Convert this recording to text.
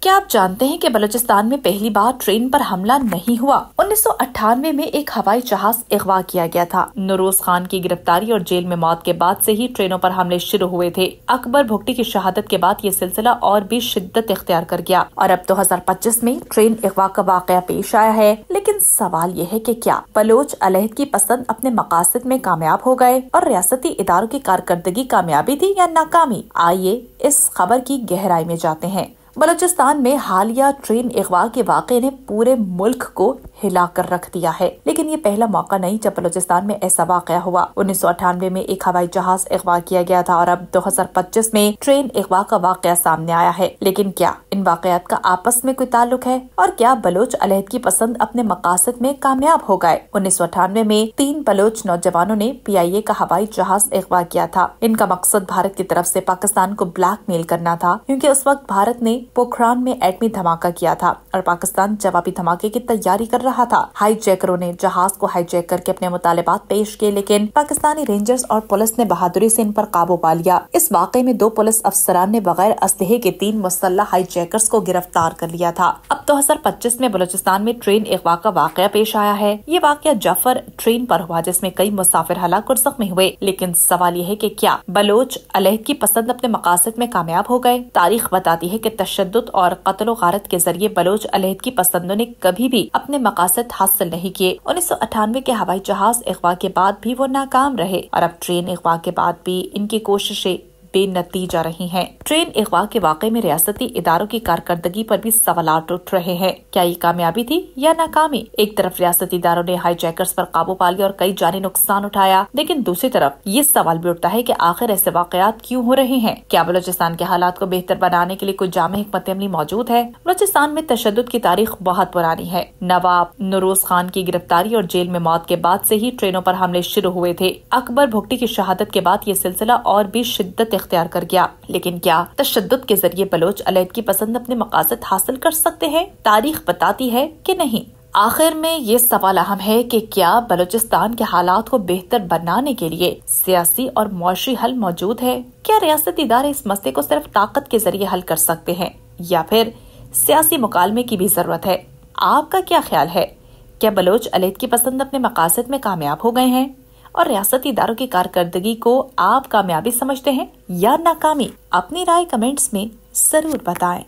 क्या आप जानते हैं कि बलूचिस्तान में पहली बार ट्रेन पर हमला नहीं हुआ? 1998 में एक हवाई जहाज अगवा किया गया था। नूरोज खान की गिरफ्तारी और जेल में मौत के बाद से ही ट्रेनों पर हमले शुरू हुए थे। अकबर भुगटी की शहादत के बाद ये सिलसिला और भी शिद्दत इख्तियार कर गया और अब 2025 में ट्रेन अगवा का वाकया पेश आया है। लेकिन सवाल ये है कि क्या बलोच अलहदगी पसंद अपने मकासद में कामयाब हो गए और रियासती इदारों की कारकर्दगी कामयाबी थी या नाकामी? आइए इस खबर की गहराई में जाते हैं। बलूचिस्तान में हालिया ट्रेन अगवा के वाक़े ने पूरे मुल्क को हिला कर रख दिया है। लेकिन ये पहला मौका नहीं जब बलूचिस्तान में ऐसा वाक़या हुआ। 1998 में एक हवाई जहाज अगवा किया गया था और अब 2025 में ट्रेन अगवा का वाक़या सामने आया है। लेकिन क्या इन वाक़यात का आपस में कोई ताल्लुक है और क्या बलोच अलहदगी पसंद अपने मकासद में कामयाब हो गए? 1998 में 3 बलोच नौजवानों ने PIA का हवाई जहाज अगवा किया था। इनका मकसद भारत की तरफ से पाकिस्तान को ब्लैकमेल करना था, क्योंकि उस वक्त भारत ने पोखरान में एटमी धमाका किया था और पाकिस्तान जवाबी धमाके की तैयारी कर रहा था। हाईजैकरों ने जहाज को हाईजैक करके अपने मुतालिबात पेश किए, लेकिन पाकिस्तानी रेंजर्स और पुलिस ने बहादुरी से इन पर काबू पा लिया। इस वाकये में 2 पुलिस अफसरान ने बगैर असलहे के 3 मुसल्लह हाईजैकर्स को गिरफ्तार कर लिया था। अब 2025 में बलूचिस्तान में ट्रेन अगवा का वाकया पेश आया है। ये वाकया जाफर ट्रेन पर हुआ, जिसमें कई मुसाफिर हलाक और जख्मी हुए। लेकिन सवाल ये है कि क्या बलोच अलहदगी पसंद अपने मकासद में कामयाब हो गए? तारीख बताती है कि तशद्दुद और कत्ल गारत के जरिए बलोच अलहदगी पसंदों ने कभी भी अपने मकासद हासिल नहीं किए। 1998 के हवाई जहाज अगवा के बाद भी वो नाकाम रहे और अब ट्रेन अगवा के बाद भी इनकी कोशिशें बेनतीजा रही हैं। ट्रेन अगवा के वाकये में रियासती इदारों की कारकर्दगी पर भी सवालात उठ रहे हैं। क्या ये कामयाबी थी या नाकामी? एक तरफ रियासती इदारों ने हाईजैकर्स पर काबू पा लिया और कई जानी नुकसान उठाया, लेकिन दूसरी तरफ ये सवाल भी उठता है कि आखिर ऐसे वाकयात क्यों हो रहे हैं? क्या बलूचिस्तान के हालात को बेहतर बनाने के लिए कोई जामे हिकमत अमली मौजूद है? बलूचिस्तान में तशद्दुद की तारीख बहुत पुरानी है। नवाब नूरोज खान की गिरफ्तारी और जेल में मौत के बाद से ही ट्रेनों पर हमले शुरू हुए थे। अकबर भुगटी की शहादत के बाद ये सिलसिला और भी शिद्दत इख्तियार कर गया। लेकिन क्या तशद्दुद के जरिए बलोच अलहदगी पसंद अपने मकासद हासिल कर सकते हैं? तारीख बताती है कि नहीं। आखिर में ये सवाल अहम है कि क्या बलूचिस्तान के हालात को बेहतर बनाने के लिए सियासी और मुआशी हल मौजूद है? क्या रियासती इदारे इस मसले को सिर्फ ताकत के जरिए हल कर सकते हैं या फिर सियासी मुकालमे की भी जरूरत है? आपका क्या ख्याल है? क्या बलोच अलहदगी पसंद अपने मकासद में कामयाब हो गए हैं और रियासती इदारों की कारकर्दगी को आप कामयाबी समझते हैं या नाकामी? अपनी राय कमेंट्स में जरूर बताएं।